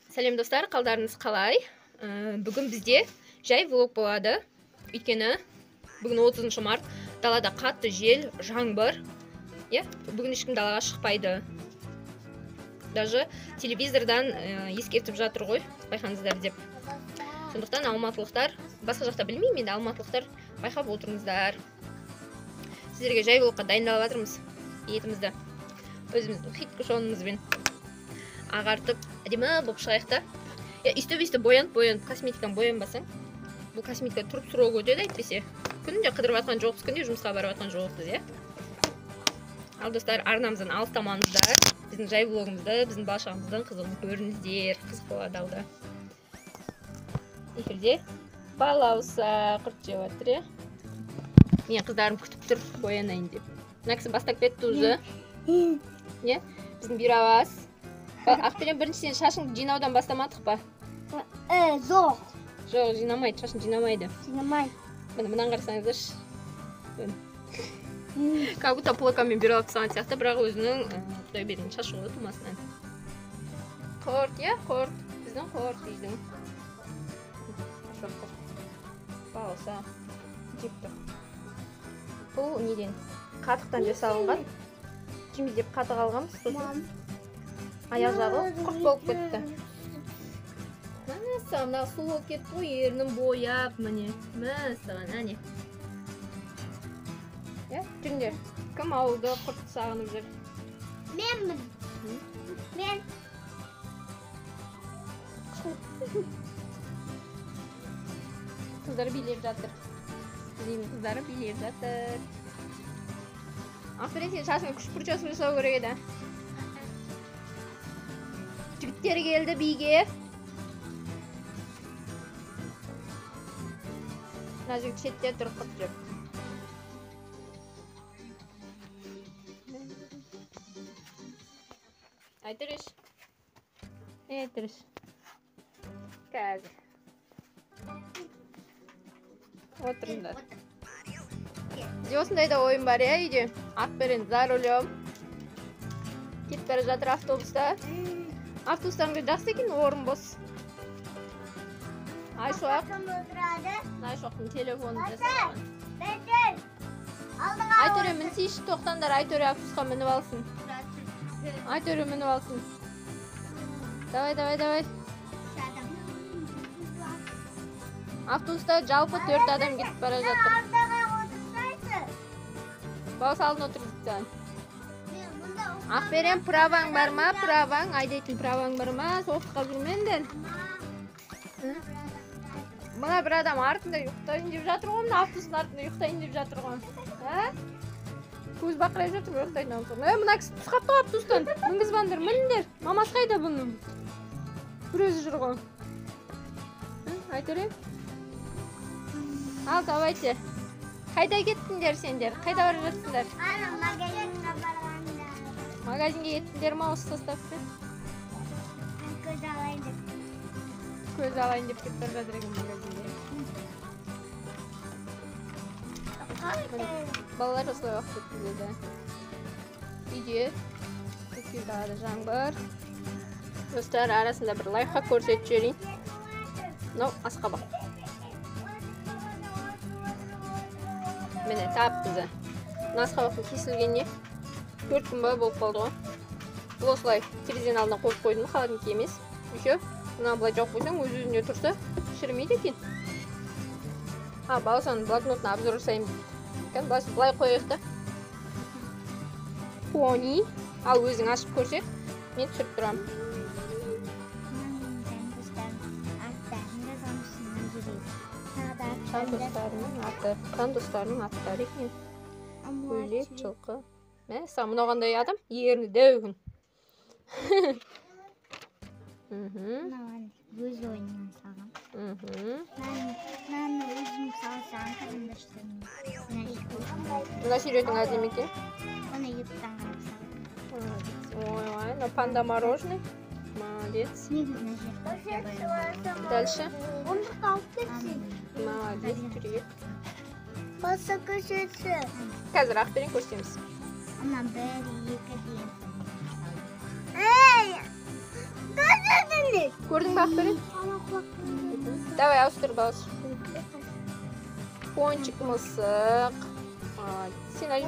Сәлем достар, қалдарыңыз қалай? Бүгін бізде жай влог болады. Өйткені бүгін 30 март, далада қатты жел, жаңбыр. Бүгін ешкім далаға шықпайды. Даже телевизордан ескертіп жатыр ғой, байқаңыздар деп. Сондықтан алматылықтар, басқа жақта білмеймін, енді алматылықтар байқап отырыңыздар. Сіздерге жай влогқа дайындалып жатырмыз. Етімізді өзіміздің хит кушонымызбен ағартып, әдемі болып шығайық та. Үсті боянып, косметиканы боянбасаң, бұл косметика тұрып сұрау өтеді әйтпесе. Күнде қыдырып жатқан жоқпыз, күнде жұмысқа барып жатқан жоқпыз, Ал достар, арнамыздан алыстамаңыздар. Біздің жай влогымызды, біздің бала-шағамыздың қызығын көріңіздер. Қызық болады алда. Эфирде балауса құрт жеп жатыр, Мен қыздарым күтіп тұр, боянайын деп. Мына кісі бастап кетті уже. Біздің Биравас. Ақберен біріншіден шашын жинаудан бастамадық па? Жоқ. Жоқ, жинамайды, шашын жинамайды. Жинамайды. Мұнан қарасаңыздаршы. Как будто плакамен беріп тастаған сияқты, бірақ өзінің құдай берген шашы ғой тумасынан. Құрт, құрт. Біздің құрт үйдің. Балауса. Жеп тұр. Бұл неден? Қатықтан жасалынған. Кеміз деп қатық алғанбыз. Аяқ жағы құрт болып кетті. Мына су болып кетті ғой, ернін бояп, міне. Мәсіған, әне. Жүріңдер, кім ауылды құрт сағынып жүр? Менмін. Мен. Қыздары билеп жатыр. Деймін, қыздары билеп жатыр. Ақберен, сен шашын күш прическа жасау керек еді. Жігіттері келді биге. Мына жігіт шетте тұр құрт жеп. Айтырыш. Айтырыш. Қазір. Отырыңдар. Осындай да ойын бар, үйде. Ақберен за рулем. Кетіп бара жатыр автобуста. Автобустарыңда жақсы екен, орын бос. Айшуақтың телефонын жасаған. Айтөре мінсейші, тоқтандар, Айтөре автобусқа мініп алсын. Айтөре мініп алсын. Давай. Автобуста жалпы 4 адам кетіп бара жатыр. Бауыз алдын отырдықтан. Ақберен, праваң бар ма? Праваң, айдайтын праваң бар ма? Соғысқа жүрменден. Мұна бір адам артында ұйықтайын деп жатыр ғой, автобустың артында ұйықтайын деп жатыр ғой. Көз бақырай жатыр, ұйықтайын ауызын. Мұна кісі түсқапты автобустан. Мінгізбандыр, міндер. Мамасы қайда бұның? Бір өзі жүр ғой. Айтырын? Ал, давайте. Қайда кеттіңдер сендер? Қайда бара жатсыңдар? Магазинге барғанда. Магазинге кеттіңдер ма осы составпен? Көз алайын деп. Көз алайын деп кетіп бара жатыр екен магазинге. Балалар осылай уақыт өткізеді. Үйде өткізді далада жаңбыр. Достар, арасында бір лайфхак көрсетіп жіберейін. Мынау асқабақ. Міне тап бізді. Мына асқабақтың кесілгеніне 4 күн бойы болып қалды ғой. Бұл осылай терезенің алдына қойып қойдым, холодильникке емес. Еще мына былай жауып қойсаң, өз-өзіне тұрса, шірімейді екен. Баласаның блокнотына обзор жасаймын дейді. Былай қойық та. Пони. Ал өзің ашып көрсек, мен түсіріп тұрам. Қандостарының аттары екен. Көйлек, жылқы. Мұна қандай адам? Ерні дәугін. Өз ойыннан салған. Мен өзім салсам, қызымдыштырмын. Мұна сүйретің әдем екен? Оны еттен қарап салған. Ой, на панда мороженый. Молодец. Дальше. Он қалып кетсін. Молодец, жүрек. Баса көшесі. Қазір Ақберен көрсетеміз. Ана 1, 2 дейін. Ей! Көшесіңдік! Көрдің бе Ақберен? Давай ауыстыр балаш. Пончик мысық. Сен ай.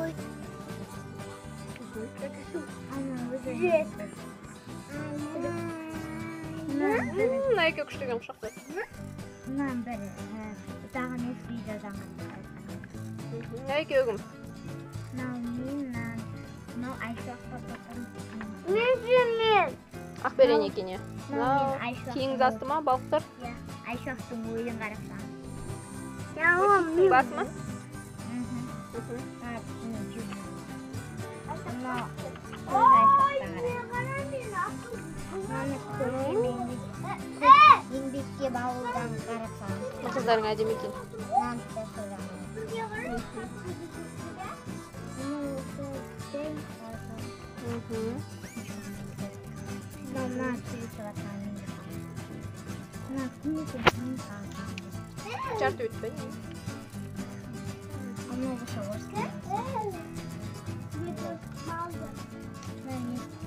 Найка күштеген құшақты. Мынан бір ұзағын өсейді ұзағын. Найка өгім. Мынау Айшуаққа бақырым. Ақберен екене. Кейін засты ма балықтар? Айшуақтың ойын қарасам. Басы ма? Еңбекке бауылдан қарасам. Қыздарың әдемі екен. Жарты өтпен.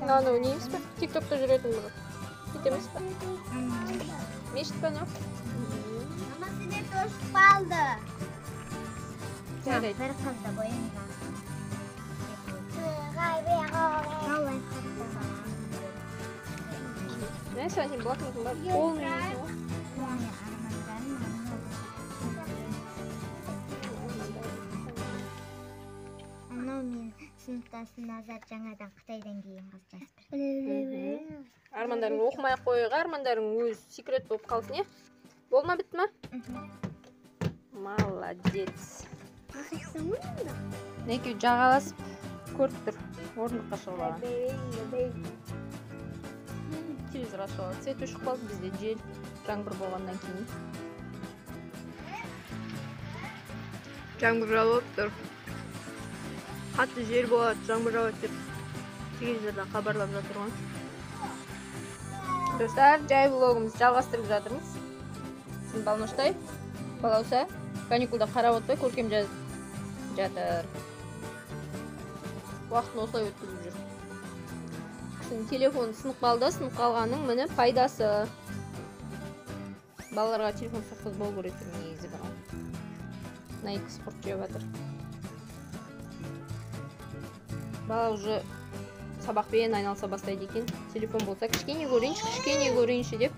Мынаны ойнаймыз ба? Тиктокта жүретін бұны. Кетеміз ба? Мешіт па, не? Ama size toş kaldı. Жарайды. Bir kız da boyunca. Ne sen şimdi bakmıyorsun bak olmuyor. Anam men sınıftasında zat жаңадан Қытайдан келген қыз. Армандарың оқымай қойға, армандарың өз секрет болып қалсын, е? Болма бітті ма? Молодец. Неке жағаласып көріп тұр. Орындыққа шығып алған. Телевизорға шығып алған. Свет өшіп қалды бізде жел жаңбыр болғаннан кейін. Жаңбыр жауып тұр. Қатты жел болады, жаңбыр жауады деп телевизордан хабарлап жатыр ғой. Достар, жай влогымызды жалғастырып жатырмыз. Сен Балноштай, балауса, каникулда қарап отпай көркем жатыр. Уақытын осылай өткізіп жүр. Кісінің телефоны сынып қалды, сынып қалғанның міне пайдасы. Балаларға телефон соққыз бол көретін негізі бір. Найк спорт жеп жатыр. Бала уже сабақпен айналса бастайды екен. Телефон болса кішкене көрейінші деп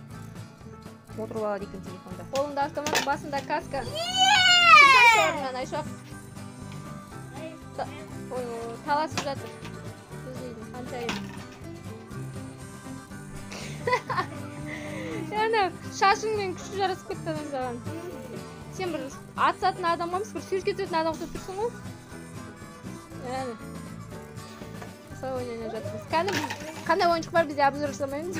отырып алады екен телефонда. Қолында автомат, басында каска. Шорынан Айшоқ. Таласып жатыр. Сөздейді, қаншайым. Яны шашыңмен күшті жарасып кетті саған. Сен бір атысатын адамға емес, бір сөзге түсетін адам ұқсап тұрсың ғой. Яны. Солай ойнайын жатырмыз. Қандай ойыншық бар бізде обзор жасамаймыз.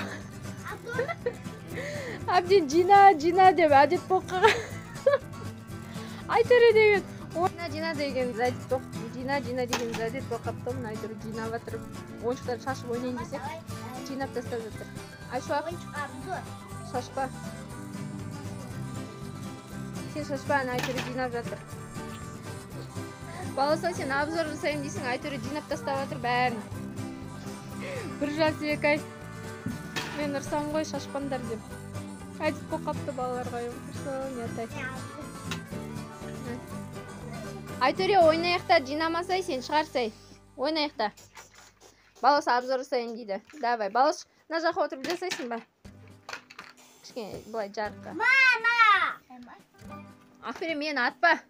Әбден жина деп әдет болып қалған. Айтөрі деген. Жина деген әдет болып қапты. Айтөрі жинап жатыр. Ойыншықтарды шашып ойнайын десек, жинап тастап жатыр. Айшуақ, шашпа. Сен шашпа, Айтөрі жинап жатыр. Баласа сен обзор жасайым дейсің, Айтөрі жинап тастап жатыр бәрін. Бір жас екі ай. Мен ұрсам ғой шашпандар деп. Әдет болып қапты балаларға. Айтөрі ойнаяқта жинамасай, сен шығарсай. Ойнаяқта. Баласы обзор жасайын дейді. Давай, балас, мына жаққа отырып жасайсың ба? Кішкене былай жарыққа. Мама! Ақберен, мені атпа.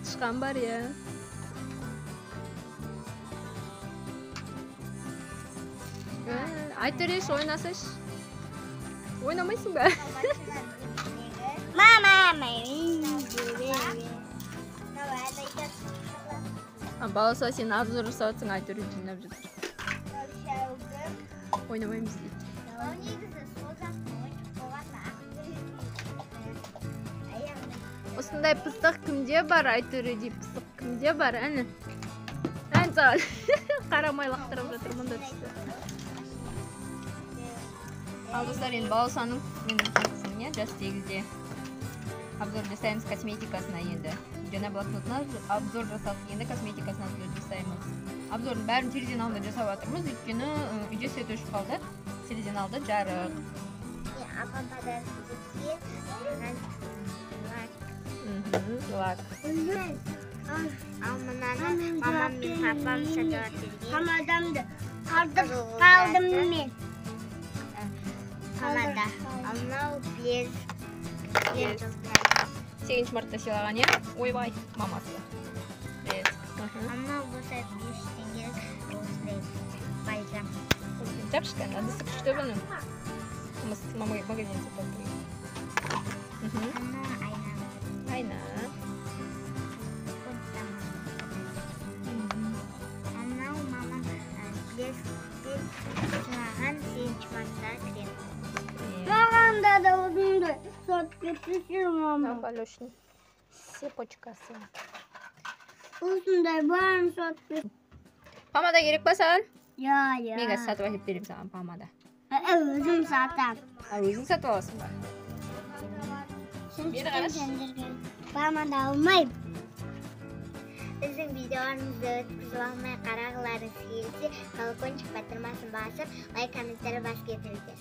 Çıkan var ya. Айтөрі ойнасаш. Ойнамайсың ба? Мама! Баласа сен обзор жасаватсың, Айтөрі жинап жатыр. Ойнамаймыз дейді. Осындай пыстық кімде бар, Айтөрі деп пыстық кімде бар, әні? саған. Қарамай лақтырып жатырмын да түсті. Ал достар, енді балаусаның менің жас 8-де обзор жасаймыз косметикасына енді. Жаңа блокнотына обзор жасадық, енді косметикасына обзор жасаймыз. Обзордың бәрін терезенің алдында жасап жатырмыз, өйткені үйде свет өшіп қалды. Терезенің алды жарық. Апам подарки Лак. Ал мынаны мамам мен папам сатып берген. Помадамды артып қалдым мен. Помада. Ал мынау без. 8 мартта сыйлаған, иә? Ойбай, мамасы. Без. Мынау болса 5 теңге осындай бальзам. Жапшка, надо күшті бұны. Мама магазин сатып берген. Мына айна. Айна. Мынау мамам без сылаған 7 мартта крем. Маған да осындай сот кетсін мама. Балешный. Сепочкасы. Осындай барын сот кетсін. Помада керек па саған? Я. Мен қазір сатып әкеліп беремін саған помада. Өзім сатам. Өзің сатып аласың ба? Бері қараш. Помада алмайм. Біздің видеоларымызды өткізіп алмай қарағыларыңыз келсе, колокольчик батырмасын басып, лайк, комментарий басып кетіңіздер.